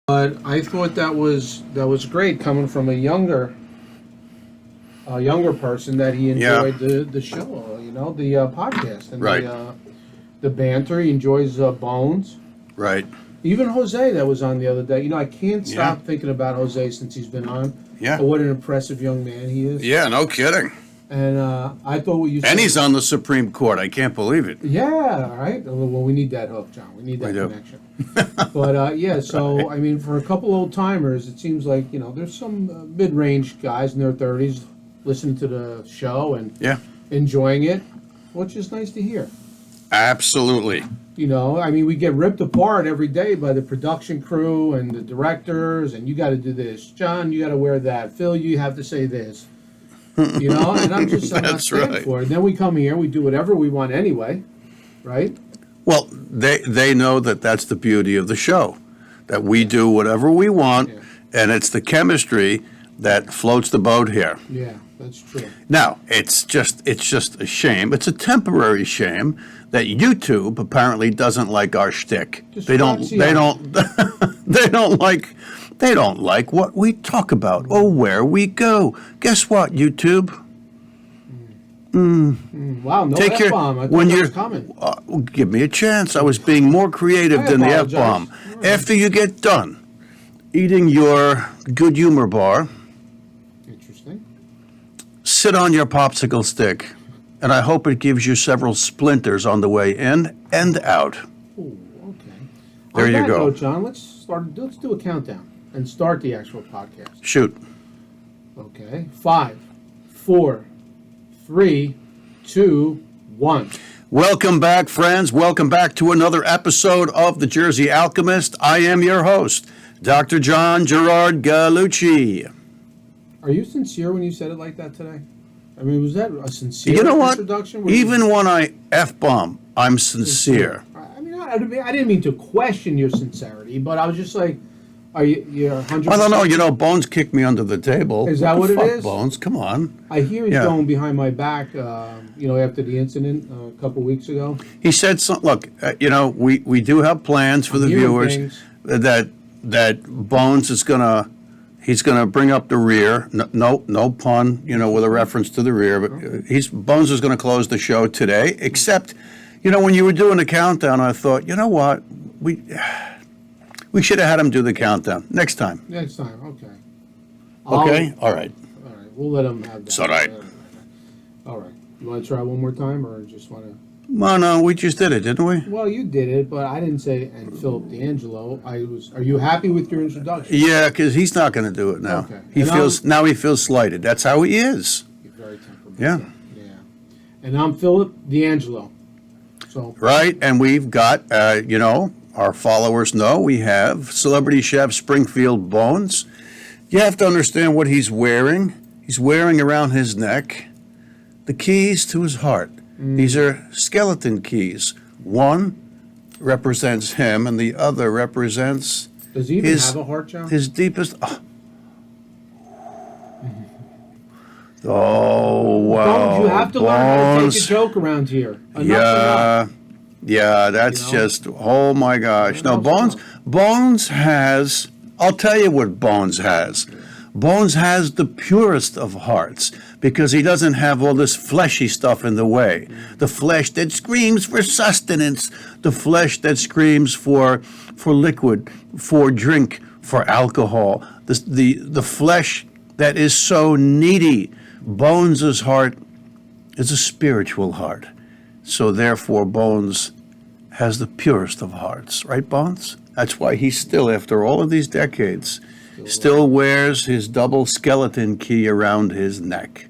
But I thought that was great coming from a younger person that he Yeah. enjoyed the show, the podcast and Right. the banter. He enjoys Bones. Right. Even Jose that was on the other day. I can't Yeah. stop thinking about Jose since he's been on. Yeah. What an impressive young man he is. Yeah, no kidding. And I thought what you said. And he's on the Supreme Court. I can't believe it. Yeah, all right. Well, we need that hook, John. We need that We do. connection. But yeah, so I mean, for a couple old timers, it seems like there's some mid-range guys in their 30s listening to the show and Yeah. enjoying it, which is nice to hear. Absolutely. I mean, we get ripped apart every day by the production crew and the directors, and you got to do this, John. You got to wear that, Phil. You have to say this. And I'm not That's standing right. for it. And then we come here and we do whatever we want anyway, right? Well, they know that that's the beauty of the show, that we do whatever we want, Yeah. and it's the chemistry that floats the boat here. Yeah, that's true. Now, it's just a shame. It's a temporary shame that YouTube apparently doesn't like our shtick. Just They don't. fancy They out. don't. They don't like. They don't like what we talk about or where we go. Guess what, YouTube? Wow, no Take your F-bomb. I thought when that you're. was coming. Give me a chance. I was being more creative I than the apologize. F-bomb. All right. After you get done eating your good humor bar, Interesting. sit on your popsicle stick, and I hope it gives you several splinters on the way in and out. Ooh, okay. There On you that go. note, John, let's do a countdown and start the actual podcast. Shoot. Okay. 5, 4, 3, 2, 1. Welcome back, friends. Welcome back to another episode of The Jersey Alchemist. I am your host, Dr. John Gerard Gallucci. Are you sincere when you said it like that today? I mean, was that a sincere You know what? introduction? Even when I F-bomb, I'm sincere. I mean, I didn't mean to question your sincerity, but I was just like, you're 100%? I don't know. Bones kicked me under the table. Is that what it Fuck is? Bones, come on. I hear he's Yeah. going behind my back, after the incident a couple weeks ago. He said something. Look, we do have plans for the hearing viewers things. that Bones is he's gonna bring up the rear. No pun, with a reference to the rear. But Bones is gonna close the show today. Except, when you were doing the countdown, I thought, you know what, we should have had him do the countdown next time. Next time, okay. Okay, all right. All right, we'll let him have that. It's all right. All right. You want to try one more time, or just want to? Well, no, we just did it, didn't we? Well, you did it, but I didn't say. And Philip D'Angelo, Are you happy with your introduction? Yeah, because he's not going to do it now. Okay. He feels slighted. That's how he is. You're very temperamental. Yeah. Yeah. And I'm Philip D'Angelo. So. Right, and we've got, our followers know we have celebrity chef Springfield Bones. You have to understand what he's wearing. He's wearing around his neck the keys to his heart. These are skeleton keys. One represents him, and the other represents Does he even his- have a heart, John? his deepest. Oh, wow. Don't you have to learn how to take Bones. a joke around here? Enough. Yeah, yeah, that's You know? just, oh my gosh. No, Enough's Bones has, I'll tell you what Bones has. Bones has the purest of hearts because he doesn't have all this fleshy stuff in the way. The flesh that screams for sustenance, the flesh that screams for liquid, for drink, for alcohol, the flesh that is so needy. Bones' heart is a spiritual heart. So therefore, Bones has the purest of hearts. Right, Bones? That's why he still, after all of these decades, still wears his double skeleton key around his neck.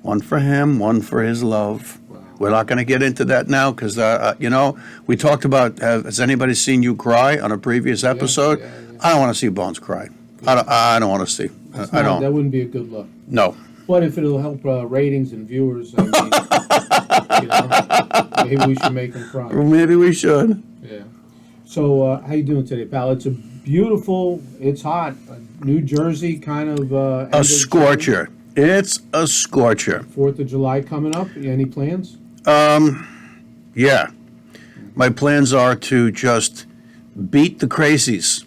One for him, one for his love. We're not going to get into that now because, we talked about, has anybody seen you cry on a previous episode? yeah. I don't want to see Bones cry. I don't want to see. I don't. That wouldn't be a good look. No. But if it'll help ratings and viewers, I mean, maybe we should make them cry. Or maybe we should. Yeah. So, how you doing today, pal? It's it's hot. New Jersey kind of. A scorcher. It's a scorcher. 4th of July coming up. Any plans? Yeah. My plans are to just beat the crazies.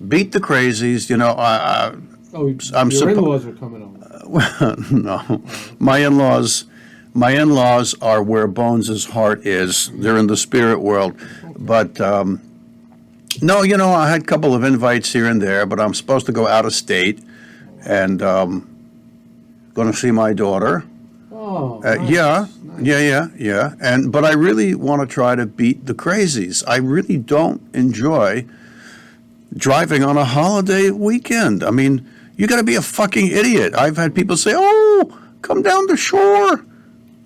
beat the crazies. Oh, I'm your suppo- in-laws are coming over. No, my in-laws. My in-laws are where Bones' heart is. They're in the spirit world, but no, I had a couple of invites here and there, but I'm supposed to go out of state and going to see my daughter. Oh, Yeah, nice. yeah. But I really want to try to beat the crazies. I really don't enjoy driving on a holiday weekend. I mean, you got to be a fucking idiot. I've had people say, "Oh, come down the shore."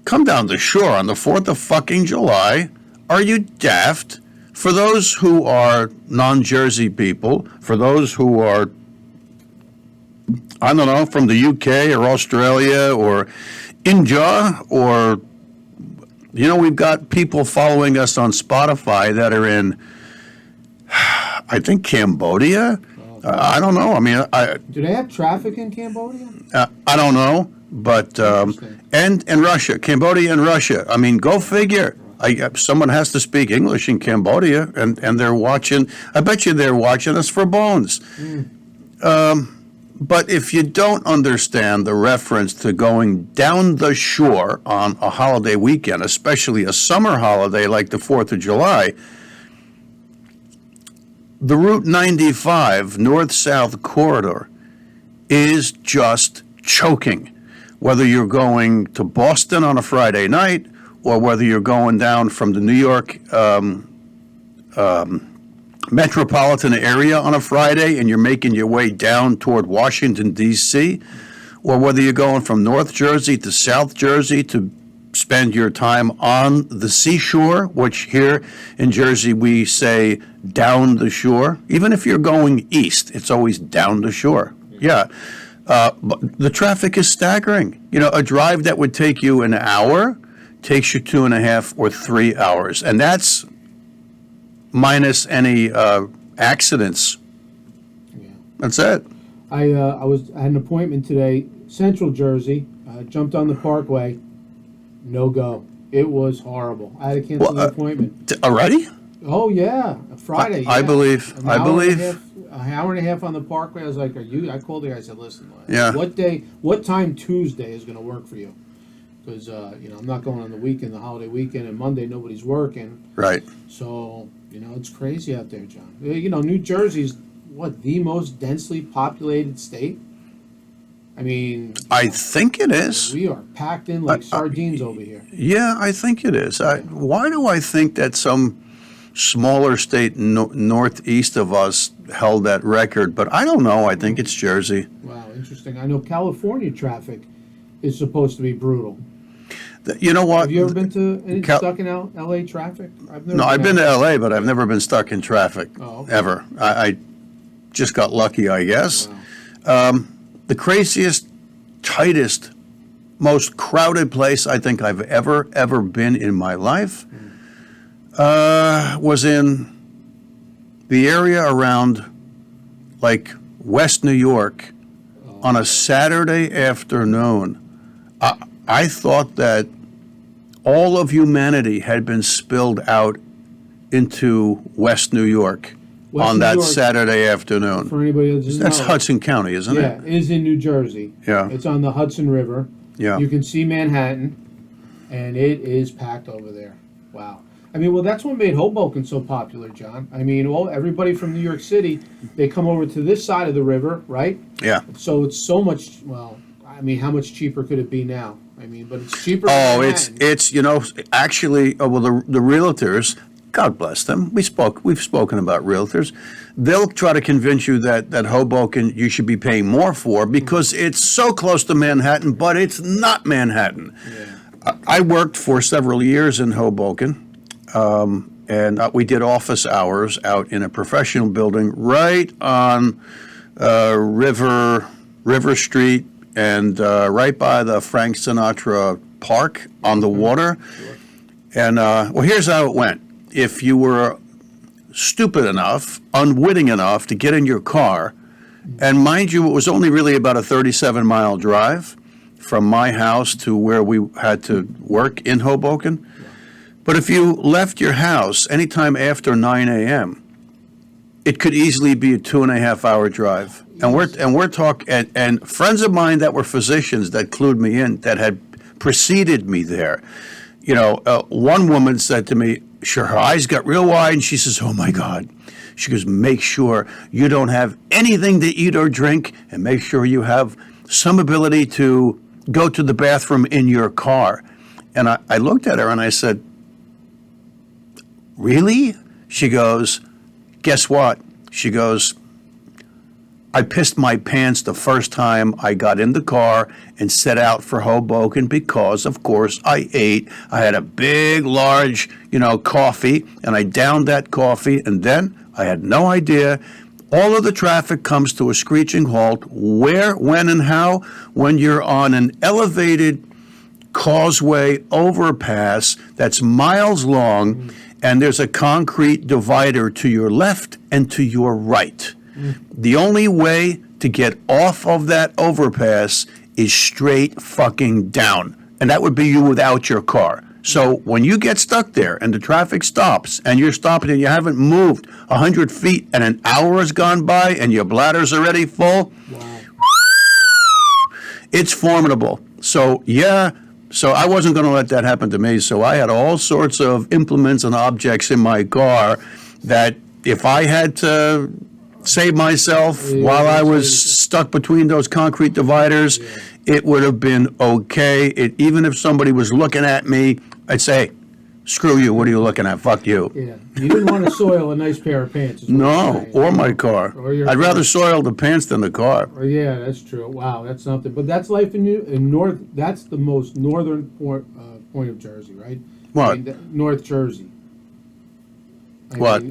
Come down the shore on the 4th of fucking July. Are you daft? For those who are non-Jersey people, for those who are, I don't know, from the UK or Australia or India or, we've got people following us on Spotify that are in, I think, Cambodia. I don't know. I mean, Do they have traffic in Cambodia? I don't know. But Interesting. and Russia, Cambodia, and Russia. I mean, go figure. Someone has to speak English in Cambodia, and they're watching. I bet you they're watching us for Bones. But if you don't understand the reference to going down the shore on a holiday weekend, especially a summer holiday like the 4th of July, the Route 95 north-south corridor is just choking. Whether you're going to Boston on a Friday night or whether you're going down from the New York metropolitan area on a Friday and you're making your way down toward Washington, D.C., or whether you're going from North Jersey to South Jersey to spend your time on the seashore, which here in Jersey we say down the shore. Even if you're going east, it's always down the shore. Yeah. But the traffic is staggering. A drive that would take you an hour takes you 2.5 or 3 hours. And that's minus any accidents. Yeah. That's it. I had an appointment today, Central Jersey. Jumped on the Parkway. No go. It was horrible. I had to cancel the appointment. Already? Oh yeah, Friday. I yeah. believe. An I hour and a believe. half- An hour and a half on the Parkway. I was like, "Are you?" I called the guy. I said, "Listen, Yeah. what time Tuesday is going to work for you? Because I'm not going on the weekend, the holiday weekend, and Monday nobody's working. Right. So it's crazy out there, John. New Jersey's the most densely populated state. I mean, I think it is. we are packed in like sardines over here. Yeah, I think it is. Why do I think that some smaller state northeast of us held that record? But I don't know. I think it's Jersey. Wow, interesting. I know California traffic is supposed to be brutal. You know what? Have you ever been to Cal- stuck in L.A. traffic? I've been to L.A., but I've never been stuck in traffic, Oh, okay. ever. I just got lucky, I guess. Wow. The craziest, tightest, most crowded place I think I've ever been in my life was in the area around, like, West New York on a Saturday afternoon. I thought that all of humanity had been spilled out into West New York West on New that York, Saturday afternoon. For anybody that doesn't That's know, Hudson County, isn't yeah, it? it is in New Jersey. Yeah. It's on the Hudson River. Yeah. You can see Manhattan, and it is packed over there. Wow. I mean, well, that's what made Hoboken so popular, John. I mean, everybody from New York City, they come over to this side of the river, right? Yeah. So it's so much, I mean, how much cheaper could it be now? I mean, but it's cheaper. Oh, than it's actually, the realtors, God bless them. We've spoken about realtors. They'll try to convince you that Hoboken you should be paying more for because it's so close to Manhattan, but it's not Manhattan. Yeah. I worked for several years in Hoboken, and we did office hours out in a professional building right on River Street and right by the Frank Sinatra Park on the water. Sure. And here's how it went. If you were stupid enough, unwitting enough to get in your car, and mind you, it was only really about a 37-mile drive from my house to where we had to work in Hoboken. But if you left your house anytime after 9 a.m., it could easily be a 2.5 hour drive. And we're talking, and friends of mine that were physicians that clued me in, that had preceded me there. One woman said to me, sure, her eyes got real wide, and she says, "Oh my God." She goes, "Make sure you don't have anything to eat or drink, and make sure you have some ability to go to the bathroom in your car." And I looked at her and I said, "Really?" She goes, "Guess what?" She goes, "I pissed my pants the first time I got in the car and set out for Hoboken because, of course, I ate. I had a big, large, coffee, and I downed that coffee, and then I had no idea. All of the traffic comes to a screeching halt. Where, when, and how? When you're on an elevated causeway overpass that's miles long, and there's a concrete divider to your left and to your right. The only way to get off of that overpass is straight fucking down. And that would be you without your car. So when you get stuck there and the traffic stops and you're stopping and you haven't moved 100 feet and an hour has gone by and your bladder's already full, wow. It's formidable. So, so I wasn't going to let that happen to me. So I had all sorts of implements and objects in my car that if I had to save myself while I was stuck between those concrete dividers, it would have been okay. Even if somebody was looking at me, I'd say, "Screw you, what are you looking at? Fuck you." Yeah, you didn't want to soil a nice pair of pants. No, or my car. I'd rather soil the pants than the car. Yeah, that's true. Wow, that's something. But that's life in North. That's the most northern point of Jersey, right? What? North Jersey. What?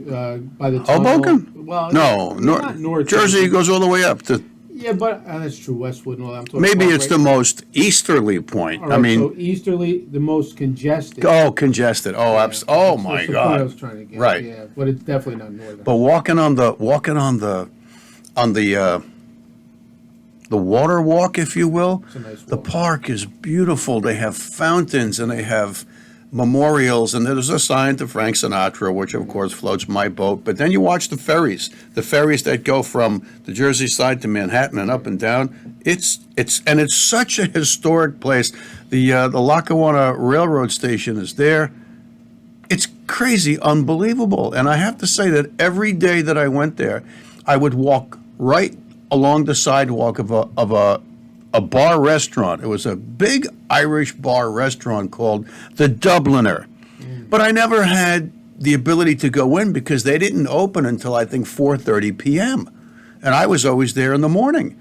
By the Hoboken? Well, no, not North Jersey goes all the way up to. Yeah, but that's true. Westwood and all that. I'm talking maybe about it's the most easterly point. All right, so easterly, the most congested. Oh, congested. Oh, oh my that's the God. point I was trying to get. Right. Yeah, but it's definitely not northern. But walking on the water walk, if you will, It's a nice walk. the park is beautiful. They have fountains and they have memorials, and there's a sign to Frank Sinatra, which of course floats my boat. But then you watch the ferries that go from the Jersey side to Manhattan and up and down. It's such a historic place. The Lackawanna Railroad Station is there. It's crazy, unbelievable. And I have to say that every day that I went there, I would walk right along the sidewalk of a bar restaurant. It was a big Irish bar restaurant called the Dubliner. But I never had the ability to go in because they didn't open until I think 4:30 p.m. And I was always there in the morning.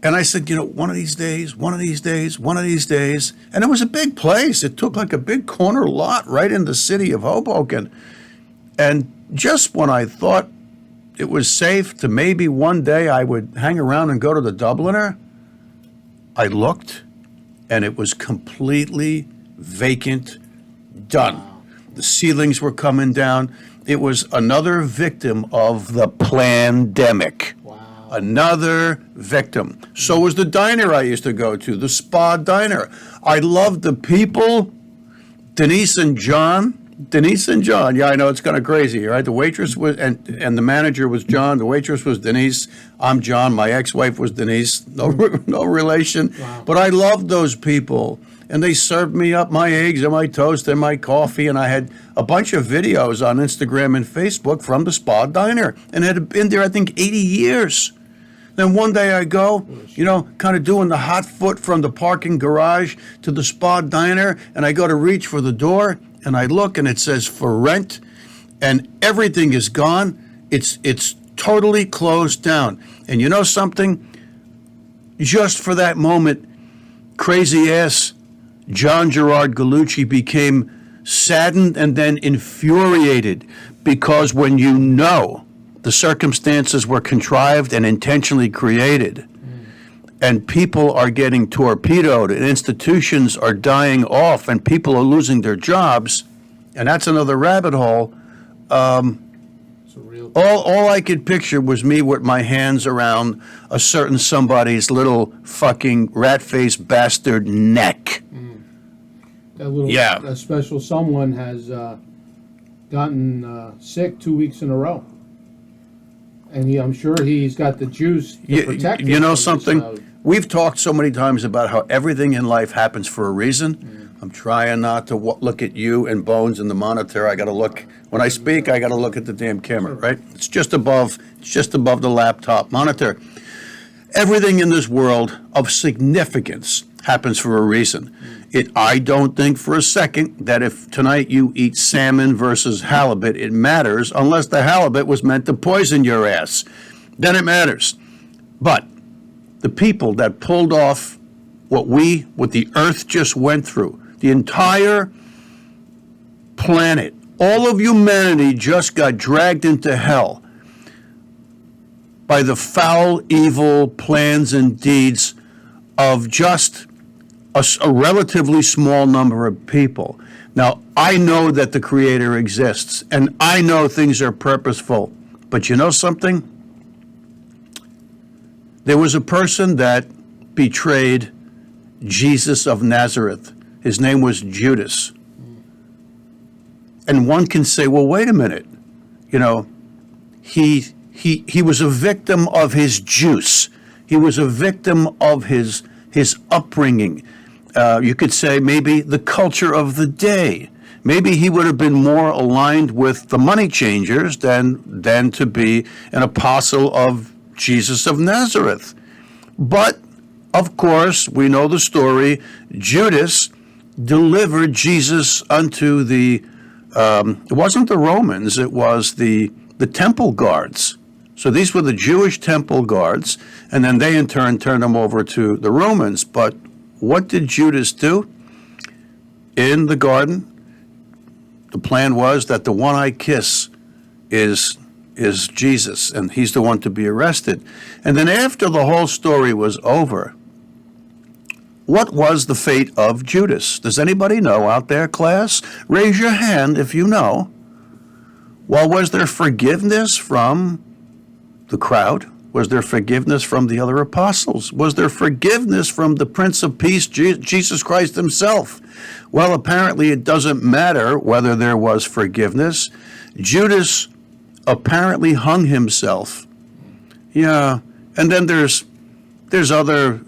And I said, one of these days, and it was a big place. It took like a big corner lot right in the city of Hoboken. And just when I thought it was safe to maybe one day I would hang around and go to the Dubliner, I looked, and it was completely vacant, done. Wow. The ceilings were coming down. It was another victim of the plandemic. Wow. Another victim. So was the diner I used to go to, the Spa Diner. I loved the people, Denise and John. Yeah, I know, it's kind of crazy, right? The waitress was, and the manager was John. The waitress was Denise. I'm John. My ex-wife was Denise. No relation. Wow. But I loved those people. And they served me up my eggs and my toast and my coffee. And I had a bunch of videos on Instagram and Facebook from the Spa Diner. And it had been there, I think, 80 years. Then one day I go, kind of doing the hot foot from the parking garage to the Spa Diner. And I go to reach for the door. And I look, and it says for rent, and everything is gone. It's totally closed down. And you know something? Just for that moment, crazy ass John Gerard Gallucci became saddened and then infuriated, because when you know the circumstances were contrived and intentionally created, and people are getting torpedoed, and institutions are dying off, and people are losing their jobs, and that's another rabbit hole. All I could picture was me with my hands around a certain somebody's little fucking rat-faced bastard neck. That special someone has gotten sick 2 weeks in a row. And I'm sure he's got the juice to protect You him know from something? this, We've talked so many times about how everything in life happens for a reason. I'm trying not to look at you and Bones in the monitor. I got to look when I speak. I got to look at the damn camera, right? It's just above. It's just above the laptop monitor. Everything in this world of significance happens for a reason. I don't think for a second that if tonight you eat salmon versus halibut, it matters unless the halibut was meant to poison your ass. Then it matters. But the people that pulled off what the earth just went through, the entire planet, all of humanity just got dragged into hell by the foul, evil plans and deeds of just a relatively small number of people. Now, I know that the Creator exists, and I know things are purposeful, but you know something? There was a person that betrayed Jesus of Nazareth. His name was Judas. And one can say, well, wait a minute. You know, he was a victim of his juice. He was a victim of his upbringing. You could say maybe the culture of the day. Maybe he would have been more aligned with the money changers than to be an apostle of Jesus of Nazareth. But, of course, we know the story. Judas delivered Jesus unto it wasn't the Romans, it was the temple guards. So these were the Jewish temple guards, and then they in turn turned them over to the Romans. But what did Judas do? In the garden, the plan was that the one I kiss is Jesus, and he's the one to be arrested. And then after the whole story was over, what was the fate of Judas? Does anybody know out there, class? Raise your hand if you know. Well, was there forgiveness from the crowd? Was there forgiveness from the other apostles? Was there forgiveness from the Prince of Peace, Jesus Christ himself? Well, apparently it doesn't matter whether there was forgiveness. Judas apparently hung himself. Yeah, and then there's other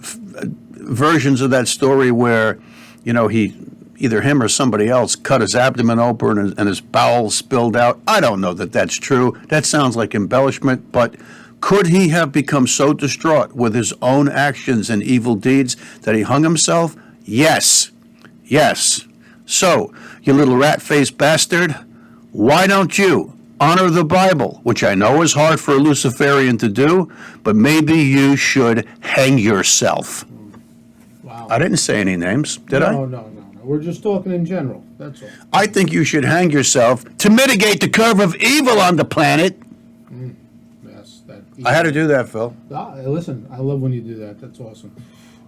versions of that story where, you know, either him or somebody else cut his abdomen open and his bowels spilled out. I don't know that that's true. That sounds like embellishment, but could he have become so distraught with his own actions and evil deeds that he hung himself? Yes. Yes. So, you little rat-faced bastard, why don't you honor the Bible, which I know is hard for a Luciferian to do, but maybe you should hang yourself. Wow. I didn't say any names, did I? No. We're just talking in general. That's all. I think you should hang yourself to mitigate the curve of evil on the planet. Yes, I had to do that, Phil. Listen, I love when you do that. That's awesome.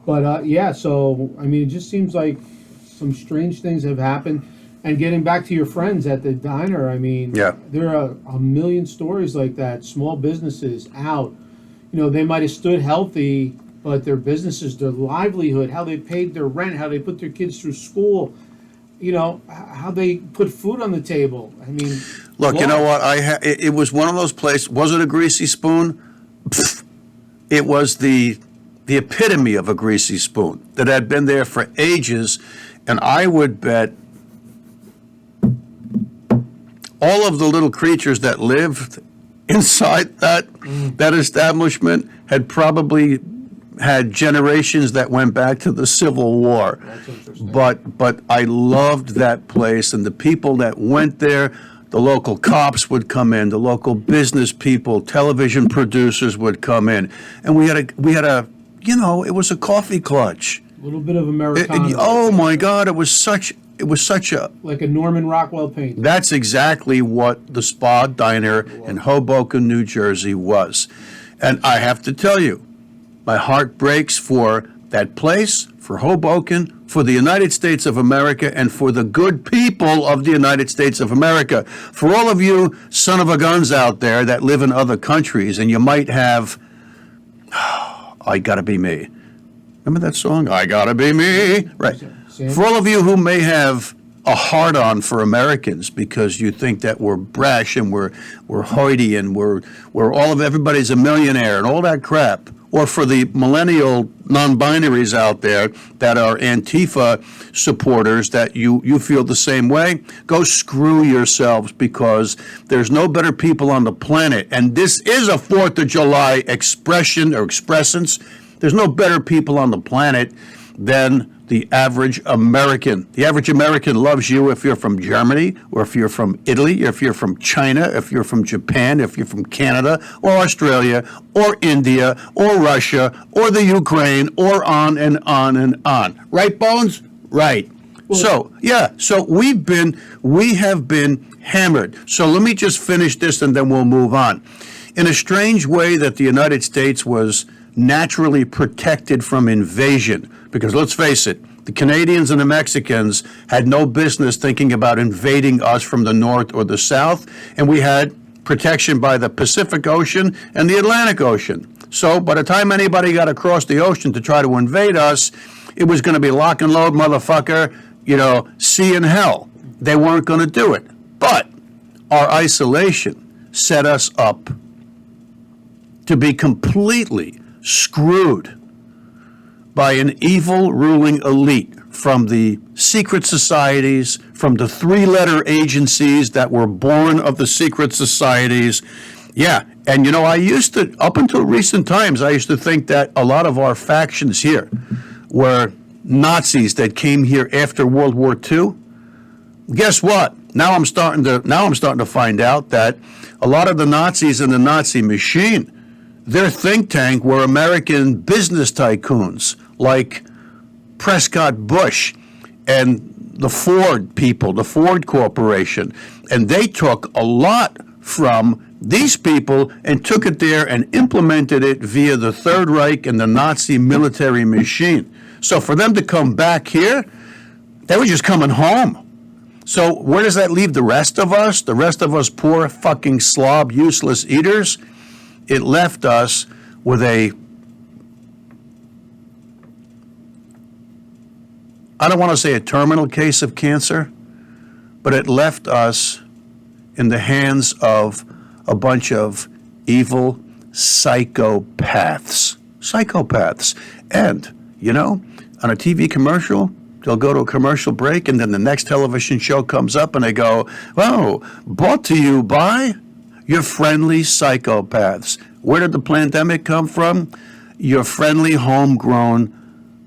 But yeah, so I mean, it just seems like some strange things have happened. And getting back to your friends at the diner, I mean, Yeah. there are a million stories like that. Small businesses out. You know, they might have stood healthy, but their businesses, their livelihood, how they paid their rent, how they put their kids through school, you know, how they put food on the table. I mean, Look, you know what? It was one of those places. Was it a greasy spoon? Pfft. It was the epitome of a greasy spoon that had been there for ages, and I would bet all of the little creatures that lived inside that establishment had probably had generations that went back to the Civil War. That's interesting. But I loved that place, and the people that went there. The local cops would come in, the local business people, television producers would come in, and we had a you know, it was a coffee clutch. A little bit of Americana. Oh my God, it was such a like a Norman Rockwell painting. That's exactly what the Spa Diner in Hoboken, New Jersey was. And I have to tell you, my heart breaks for that place, for Hoboken, for the United States of America, and for the good people of the United States of America. For all of you son of a guns out there that live in other countries, and you might have, I Gotta Be Me. Remember that song? I Gotta Be Me? Right. Sam? For all of you who may have a hard-on for Americans because you think that we're brash and we're hoity and we're everybody's a millionaire and all that crap. Or for the millennial non-binaries out there that are Antifa supporters that you feel the same way, go screw yourselves, because there's no better people on the planet. And this is a 4th of July expression or expressance. There's no better people on the planet than the average American. The average American loves you if you're from Germany, or if you're from Italy, or if you're from China, if you're from Japan, if you're from Canada, or Australia, or India, or Russia, or the Ukraine, or on and on and on. Right, Bones? Right. So we have been hammered. So let me just finish this and then we'll move on. In a strange way that the United States was naturally protected from invasion, because let's face it, the Canadians and the Mexicans had no business thinking about invading us from the north or the south, and we had protection by the Pacific Ocean and the Atlantic Ocean. So by the time anybody got across the ocean to try to invade us, it was going to be lock and load, motherfucker, sea and hell. They weren't going to do it. But our isolation set us up to be completely screwed by an evil ruling elite from the secret societies, from the 3-letter agencies that were born of the secret societies. Yeah, and I used to, up until recent times, I used to think that a lot of our factions here were Nazis that came here after World War II. Guess what? Now I'm starting to find out that a lot of the Nazis in the Nazi machine, their think tank were American business tycoons like Prescott Bush and the Ford people, the Ford Corporation. And they took a lot from these people and took it there and implemented it via the Third Reich and the Nazi military machine. So for them to come back here, they were just coming home. So where does that leave the rest of us? The rest of us poor fucking slob, useless eaters? It left us with I don't want to say a terminal case of cancer, but it left us in the hands of a bunch of evil psychopaths. And, on a TV commercial, they'll go to a commercial break, and then the next television show comes up, and they go, "Oh, brought to you by your friendly psychopaths." Where did the pandemic come from? Your friendly, homegrown,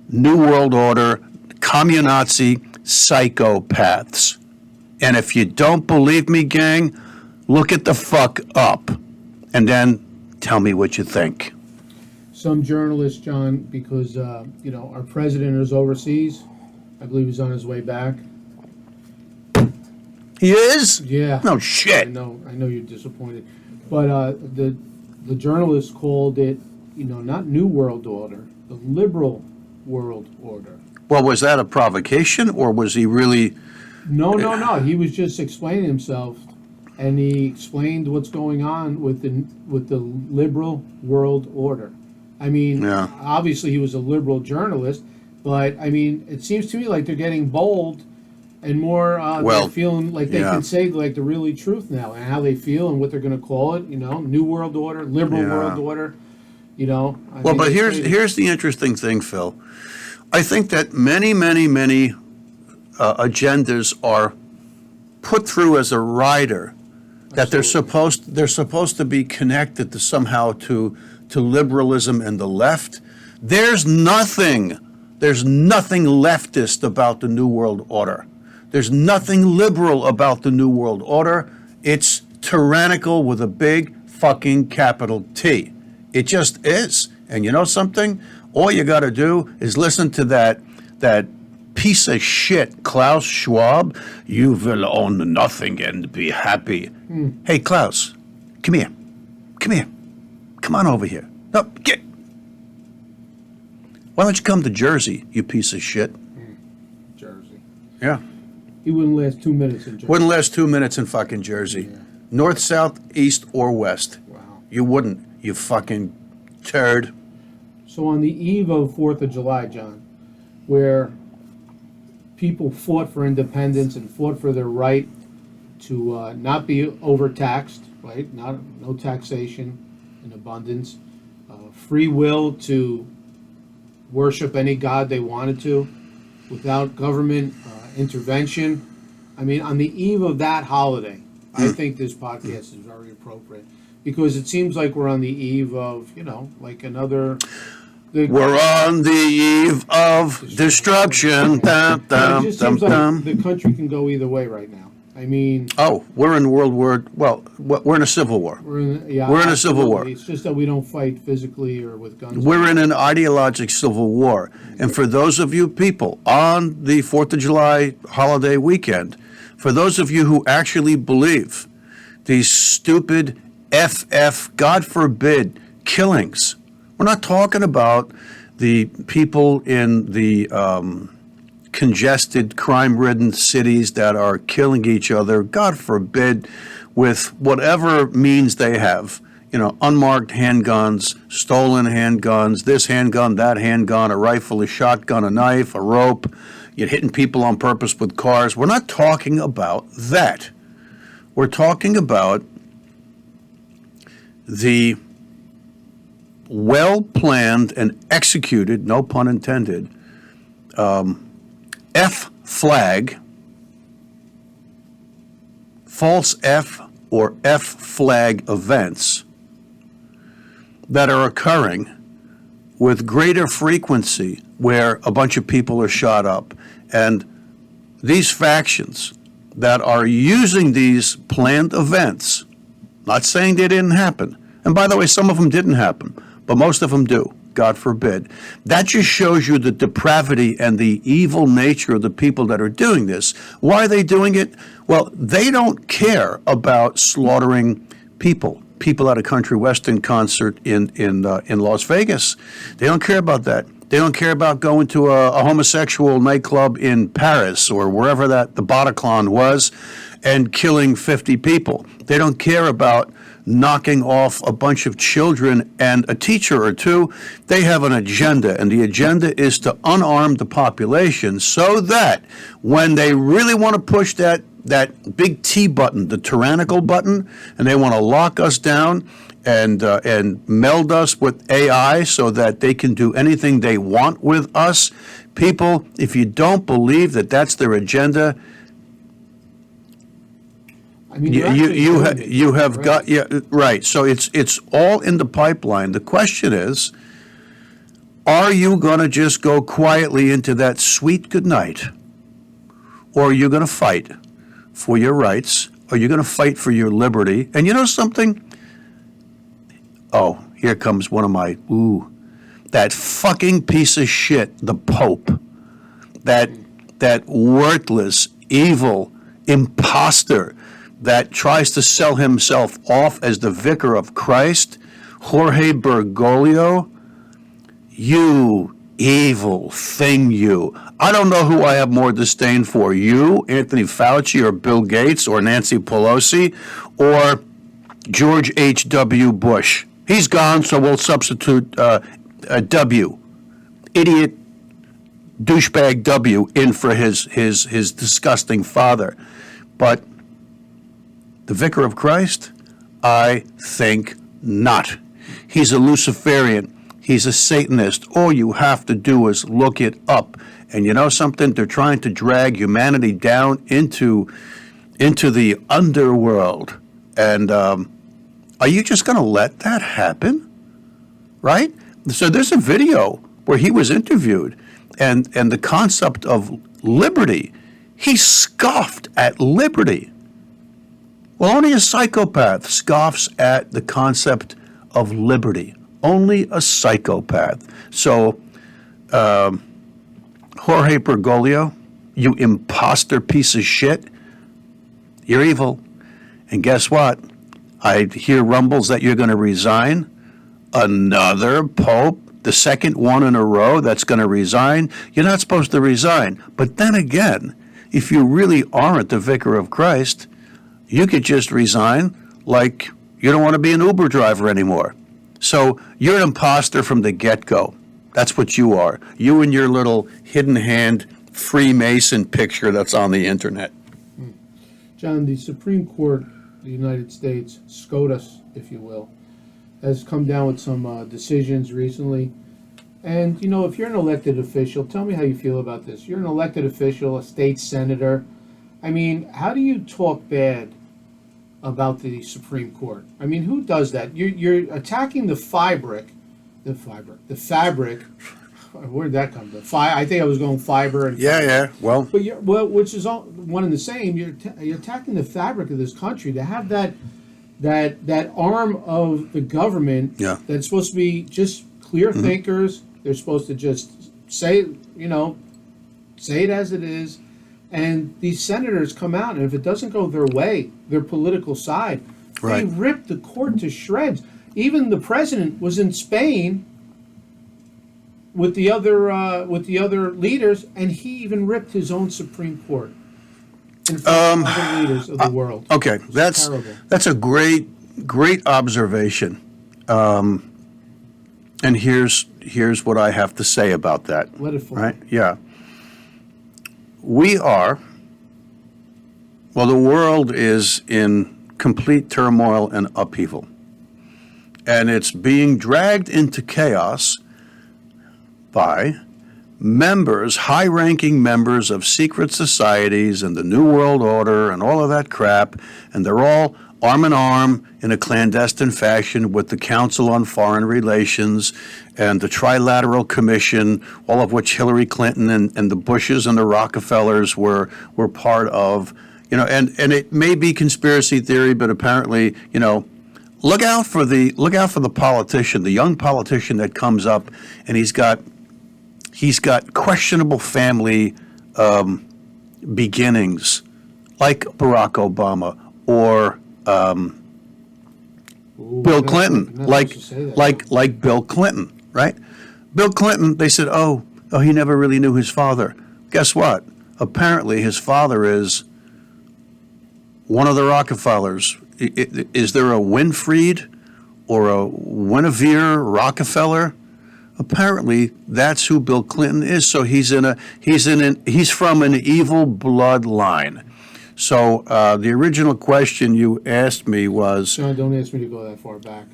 New World Order, communazi psychopaths. And if you don't believe me, gang, look it the fuck up. And then tell me what you think. Some journalists, John, because, our president is overseas. I believe he's on his way back. He is? Yeah. No shit. I know you're disappointed. But the journalist called it, not New World Order, the liberal world order. Well, was that a provocation, or was he really... No. He was just explaining himself, and he explained what's going on with the liberal world order. I mean, Obviously he was a liberal journalist, but I mean, it seems to me like they're getting bold and more. They're feeling like they can say like the really truth now and how they feel and what they're going to call it. New world order, liberal world order. But here's the interesting thing, Phil. I think that many agendas are put through as a rider, that they're supposed to be connected to somehow to liberalism and the left. There's nothing leftist about the New World Order. There's nothing liberal about the New World Order. It's tyrannical with a big fucking capital T. It just is. And you know something? All you got to do is listen to that piece of shit, Klaus Schwab. You will own nothing and be happy. Hey, Klaus, come here. Come on over here. No, get. Why don't you come to Jersey, you piece of shit? Jersey. Yeah. He wouldn't last 2 minutes in Jersey. Wouldn't last 2 minutes in fucking Jersey. Yeah. North, south, east, or west. Wow. You wouldn't, you fucking turd. So on the eve of 4th of July, John, where people fought for independence and fought for their right to not be overtaxed, right? No taxation in abundance, free will to worship any god they wanted to, without government intervention. I mean, on the eve of that holiday, I think this podcast is very appropriate because it seems like we're on the eve of, like another. We're on the eve of destruction. Dum, It dum, just dum, seems like dum. the country can go either way right now. I mean, Oh, we're in World War. Well, we're in a civil war. we're in We're in a civil war. absolutely. It's just that we don't fight physically or with guns. We're in an ideologic civil war. And for those of you people on the 4th of July holiday weekend, for those of you who actually believe these stupid God forbid, killings, we're not talking about the people in the congested, crime-ridden cities that are killing each other, God forbid, with whatever means they have. Unmarked handguns, stolen handguns, this handgun, that handgun, a rifle, a shotgun, a knife, a rope, you're hitting people on purpose with cars. We're not talking about that. We're talking about the well-planned and executed, no pun intended, F flag, false F or F flag events that are occurring with greater frequency where a bunch of people are shot up. And these factions that are using these planned events, not saying they didn't happen, and by the way, some of them didn't happen, but most of them do, God forbid. That just shows you the depravity and the evil nature of the people that are doing this. Why are they doing it? Well, they don't care about slaughtering people at a country western concert in Las Vegas. They don't care about that. They don't care about going to a homosexual nightclub in Paris or wherever that the Bataclan was and killing 50 people. They don't care about knocking off a bunch of children and a teacher or two. They have an agenda, and the agenda is to unarm the population so that when they really want to push that big T button, the tyrannical button, and they want to lock us down and meld us with AI so that they can do anything they want with us. People, if you don't believe that that's their agenda, I mean, you have got right. So it's all in the pipeline. The question is, are you going to just go quietly into that sweet goodnight, or are you going to fight for your rights? Are you going to fight for your liberty? And you know something? Oh, here comes one of my that fucking piece of shit, the Pope, that worthless, evil imposter that tries to sell himself off as the vicar of Christ, Jorge Bergoglio. You evil thing, you. I don't know who I have more disdain for, you, Anthony Fauci, or Bill Gates, or Nancy Pelosi, or George H.W. Bush. He's gone, so we'll substitute W. Idiot douchebag W in for his disgusting father. But the Vicar of Christ? I think not. He's a Luciferian. He's a Satanist. All you have to do is look it up. And you know something? They're trying to drag humanity down into the underworld. And are you just going to let that happen? Right? So there's a video where he was interviewed, and the concept of liberty, he scoffed at liberty. Well, only a psychopath scoffs at the concept of liberty. Only a psychopath. So, Jorge Bergoglio, you imposter piece of shit, you're evil. And guess what? I hear rumbles that you're going to resign. Another pope, the second one in a row that's going to resign. You're not supposed to resign. But then again, if you really aren't the vicar of Christ, you could just resign like you don't want to be an Uber driver anymore. So you're an imposter from the get-go. That's what you are. You and your little hidden hand Freemason picture that's on the internet. John, the Supreme Court of the United States, SCOTUS, if you will, has come down with some decisions recently. And, if you're an elected official, tell me how you feel about this. You're an elected official, a state senator. I mean, how do you talk bad about the Supreme Court? I mean, who does that? You're attacking the fabric. Where'd that come from? I think I was going fiber. And Yeah. Well, but which is all one and the same. You're attacking the fabric of this country to have that arm of the government that's supposed to be just clear thinkers. They're supposed to just say it as it is. And these senators come out, and if it doesn't go their way, their political side, they rip the court to shreds. Even the president was in Spain with the other leaders, and he even ripped his own Supreme Court in front of other leaders of the world. Okay, that's a great observation. And here's what I have to say about that. Let it fly. Right? Yeah. The world is in complete turmoil and upheaval. And it's being dragged into chaos by high-ranking members of secret societies and the New World Order and all of that crap, and they're all arm in arm in a clandestine fashion with the Council on Foreign Relations and the Trilateral Commission, all of which Hillary Clinton and the Bushes and the Rockefellers were part of. And it may be conspiracy theory, but apparently, look out for the politician, the young politician that comes up, and he's got questionable family beginnings, like Barack Obama or Bill Clinton, like Bill Clinton, right? Bill Clinton, they said, oh, he never really knew his father. Guess what? Apparently, his father is one of the Rockefellers. Is there a Winfried or a Guinevere Rockefeller? Apparently, that's who Bill Clinton is. So he's from an evil bloodline. So the original question you asked me was... John, don't ask me to go that far back.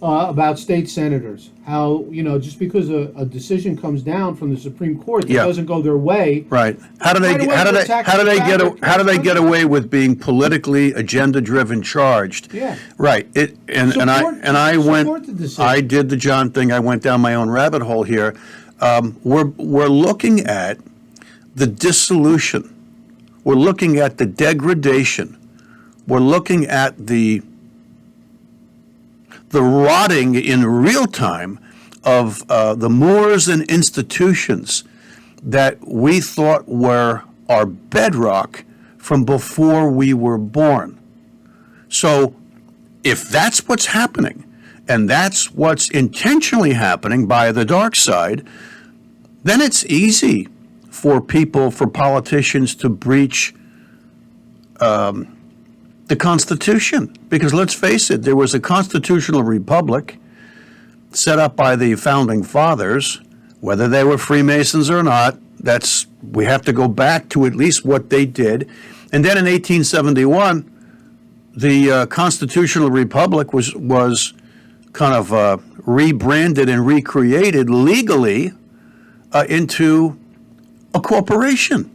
About state senators. How, just because a decision comes down from the Supreme Court that doesn't go their way... Right. How do they get away with being politically agenda-driven charged? Yeah. Right. I did the John thing. I went down my own rabbit hole here. We're looking at the dissolution. We're looking at the degradation. We're looking at the rotting in real time of the mores and institutions that we thought were our bedrock from before we were born. So if that's what's happening, and that's what's intentionally happening by the dark side, then it's easy for politicians to breach the Constitution. Because let's face it, there was a constitutional republic set up by the founding fathers, whether they were Freemasons or not. We have to go back to at least what they did. And then in 1871, the constitutional republic was kind of rebranded and recreated legally into a corporation.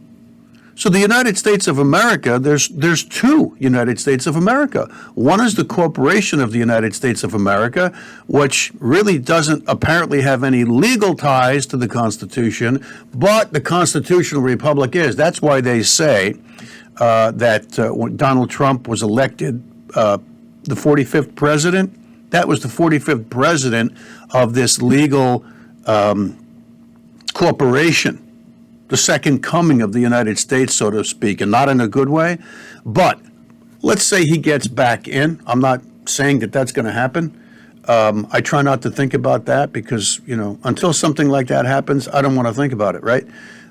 So the United States of America, there's two United States of America. One is the corporation of the United States of America, which really doesn't apparently have any legal ties to the Constitution, but the constitutional republic is. That's why they say that when Donald Trump was elected the 45th president, that was the 45th president of this legal corporation. The second coming of the United States, so to speak, and not in a good way. But let's say he gets back in. I'm not saying that that's going to happen. I try not to think about that because, until something like that happens, I don't want to think about it, right?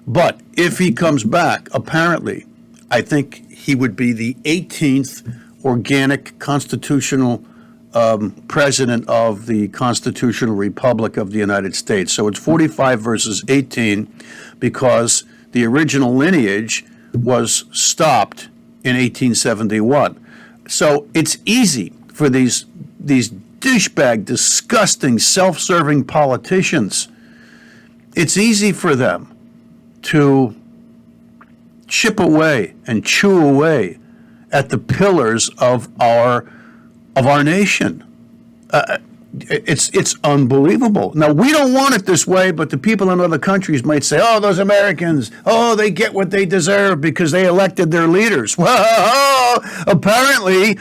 But if he comes back, apparently, I think he would be the 18th organic constitutional president of the Constitutional Republic of the United States. So it's 45 versus 18 because the original lineage was stopped in 1871. So it's easy for these douchebag, disgusting, self-serving politicians. It's easy for them to chip away and chew away at the pillars of our nation. It's unbelievable. Now, we don't want it this way, but the people in other countries might say, oh, those Americans, oh, they get what they deserve because they elected their leaders. Well, apparently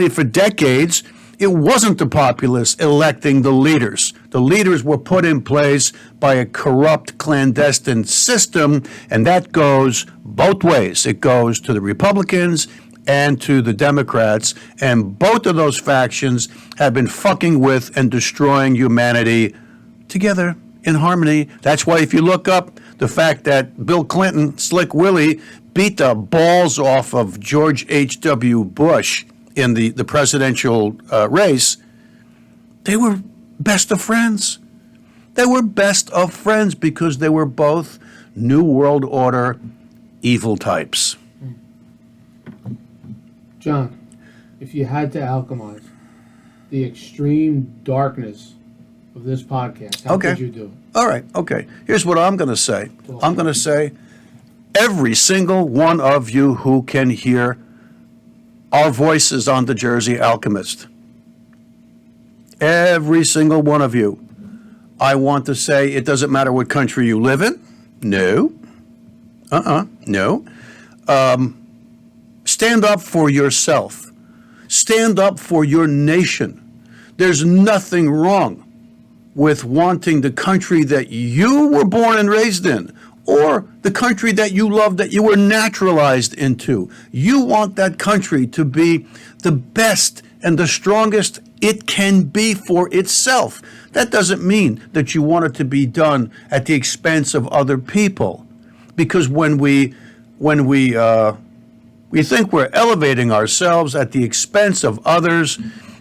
for decades, it wasn't the populace electing the leaders. The leaders were put in place by a corrupt, clandestine system, and that goes both ways. It goes to the Republicans and to the Democrats, and both of those factions have been fucking with and destroying humanity together in harmony. That's why if you look up the fact that Bill Clinton, Slick Willie, beat the balls off of George H.W. Bush in the presidential race, they were best of friends. They were best of friends because they were both New World Order evil types. John, if you had to alchemize the extreme darkness of this podcast, how could you do it? All right, okay. Here's what I'm going to say. I'm going to say every single one of you who can hear our voices on the Jersey Alchemist, every single one of you, I want to say it doesn't matter what country you live in. No. No. Stand up for yourself. Stand up for your nation. There's nothing wrong with wanting the country that you were born and raised in, or the country that you love, that you were naturalized into. You want that country to be the best and the strongest it can be for itself. That doesn't mean that you want it to be done at the expense of other people. Because when we think we're elevating ourselves at the expense of others,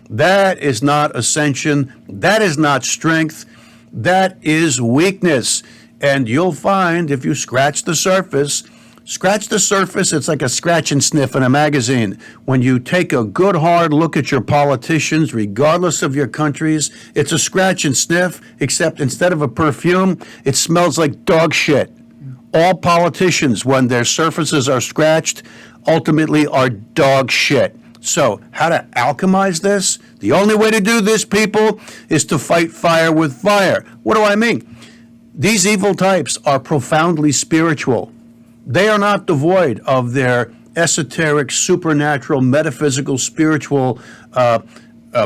that is not ascension, that is not strength, that is weakness. And you'll find if you scratch the surface, it's like a scratch and sniff in a magazine. When you take a good hard look at your politicians, regardless of your countries, it's a scratch and sniff, except instead of a perfume, it smells like dog shit. All politicians, when their surfaces are scratched, ultimately are dog shit. So, how to alchemize this? The only way to do this, people, is to fight fire with fire. What do I mean? These evil types are profoundly spiritual. They are not devoid of their esoteric, supernatural, metaphysical, spiritual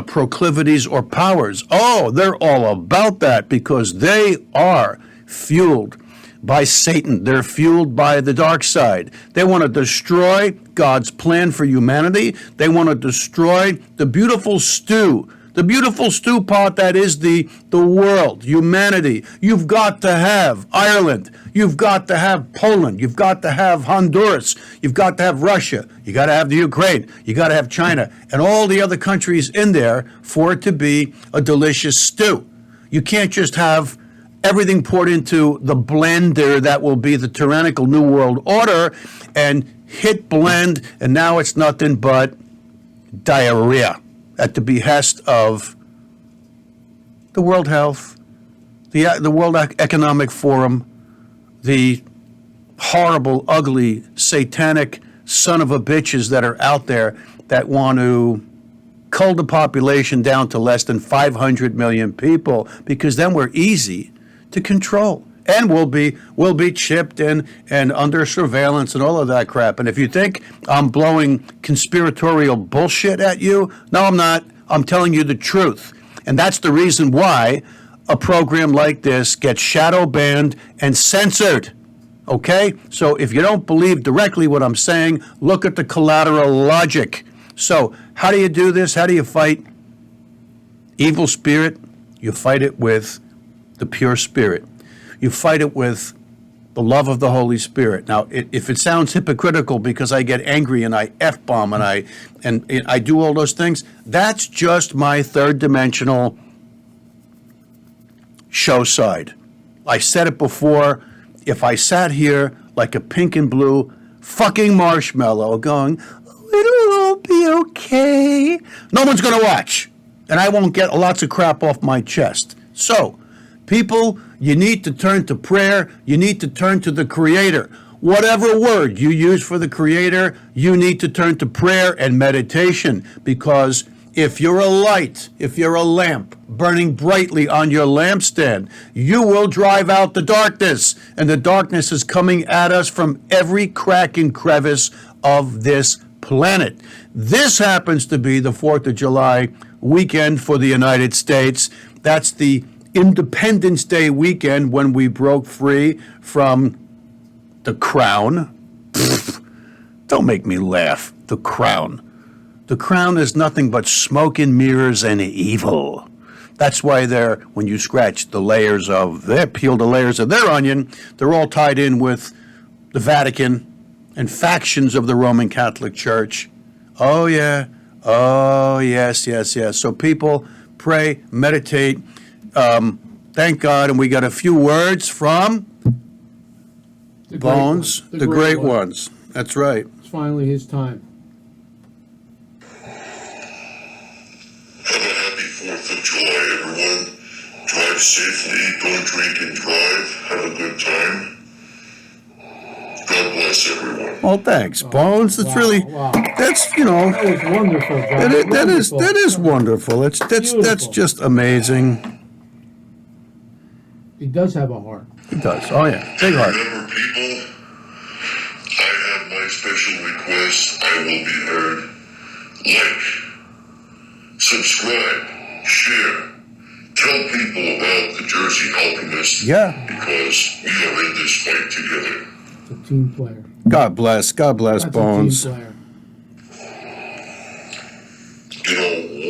proclivities or powers. Oh, they're all about that because they are fueled by Satan. They're fueled by the dark side. They want to destroy God's plan for humanity. They want to destroy the beautiful stew pot that is the world, humanity. You've got to have Ireland. You've got to have Poland. You've got to have Honduras. You've got to have Russia. You got to have the Ukraine. You got to have China and all the other countries in there for it to be a delicious stew. You can't just have everything poured into the blender that will be the tyrannical New World Order and hit blend, and now it's nothing but diarrhea at the behest of the World Health, the World Economic Forum, the horrible, ugly, satanic son of a bitches that are out there that want to cull the population down to less than 500 million people, because then we're easy to control, and we'll be chipped and under surveillance and all of that crap. And if you think I'm blowing conspiratorial bullshit at you, no, I'm not. I'm telling you the truth. And that's the reason why a program like this gets shadow banned and censored. Okay? So if you don't believe directly what I'm saying, look at the collateral logic. So how do you do this? How do you fight evil spirit? You fight it with the pure spirit. You fight it with the love of the Holy Spirit. Now, if it sounds hypocritical because I get angry and I F-bomb and I do all those things, that's just my third dimensional show side. I said it before, if I sat here like a pink and blue fucking marshmallow going, it'll all be okay, no one's going to watch. And I won't get lots of crap off my chest. So, people, you need to turn to prayer. You need to turn to the Creator. Whatever word you use for the Creator, you need to turn to prayer and meditation. Because if you're a light, if you're a lamp burning brightly on your lampstand, you will drive out the darkness. And the darkness is coming at us from every crack and crevice of this planet. This happens to be the 4th of July weekend for the United States. That's the Independence Day weekend when we broke free from the crown. Don't make me laugh. The crown. The crown is nothing but smoke and mirrors and evil. That's why when you scratch the layers of peel the layers of their onion, they're all tied in with the Vatican and factions of the Roman Catholic Church. Oh, yeah. Oh, yes. So people, pray, meditate, thank God, and we got a few words from Bones, the great ones. That's right. It's finally his time. Have a happy 4th of July, everyone. Drive safely, don't drink and drive. Have a good time. God bless everyone. Well, thanks, Bones. That's that's, That was wonderful, John. that is wonderful. That's just amazing. He does have a heart. He does. Oh, yeah. Big heart. Remember, people, I have my special request. I will be heard. Like, subscribe, share, tell people about the Jersey Alchemist. Yeah. Because we are in this fight together. It's a team player. God bless. God bless, That's Bones. a team player.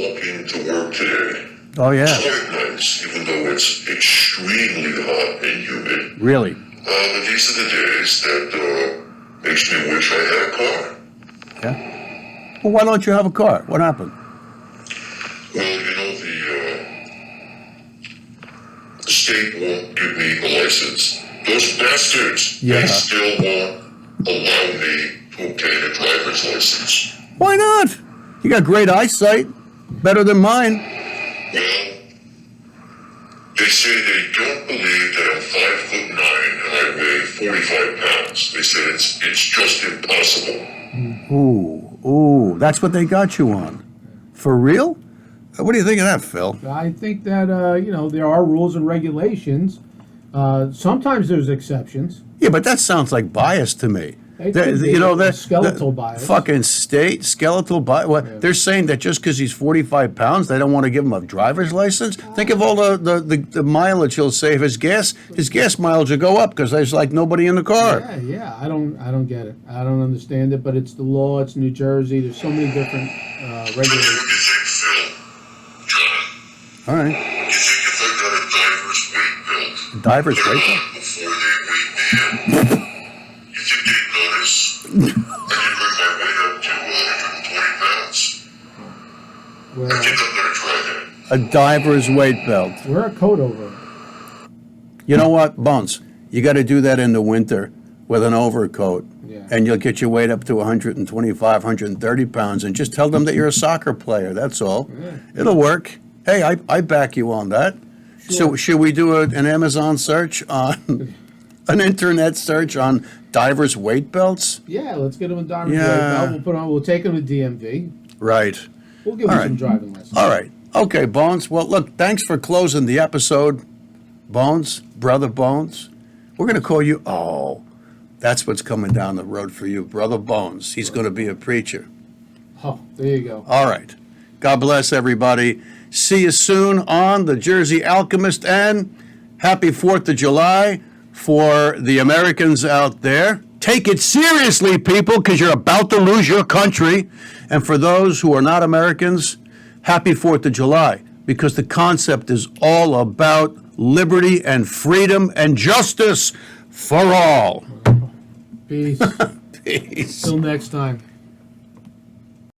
Walking to work today. Oh, yeah. Quite nice, even though it's extremely hot and humid. Really? But these are the days that makes me wish I had a car. Yeah. Well, why don't you have a car? What happened? Well, the state won't give me a license. Those bastards, Yeah. they still won't allow me to obtain a driver's license. Why not? You got great eyesight. Better than mine. Well, they say they don't believe that I'm 5'9" and I weigh 45 pounds. They said it's just impossible. Ooh, that's what they got you on. For real? What do you think of that, Phil? I think that, there are rules and regulations. Sometimes there's exceptions. Yeah, but that sounds like bias to me. It could be That skeletal bias. Fucking state skeletal bias. What they're saying that just because he's 45 pounds, they don't want to give him a driver's license. Think of all the mileage he'll save. His gas mileage will go up because there's like nobody in the car. Yeah. I don't get it. I don't understand it. But it's the law. It's New Jersey. There's so many different What do regulations. you think, Phil? John? All right. You think if I got a diver's weight belt, Diver's put it weight on before they weigh me in, you think they'd notice? And you'd bring my weight up to 120 pounds? I Well, think I'm gonna try that. A diver's weight belt. wear a coat over it. You know what, Bones? You got to do that in the winter with an overcoat. Yeah. And you'll get your weight up to 125, 130 pounds, and just tell them that you're a soccer player. That's all. Yeah. It'll work. Hey, I back you on that. Sure. So should we do an Amazon search on, an internet search on divers' weight belts? Yeah, let's get him a diamond Yeah. belt. We'll take him to DMV. Right. We'll give All him right. some driving lessons. All right. Okay, Bones. Well, look, thanks for closing the episode, Bones, Brother Bones. We're going to call you, that's what's coming down the road for you, Brother Bones. He's going to be a preacher. Oh, there you go. All right. God bless everybody. See you soon on the Jersey Alchemist, and happy 4th of July for the Americans out there. Take it seriously, people, because you're about to lose your country. And for those who are not Americans, happy 4th of July, because the concept is all about liberty and freedom and justice for all. Peace. Peace. Till next time.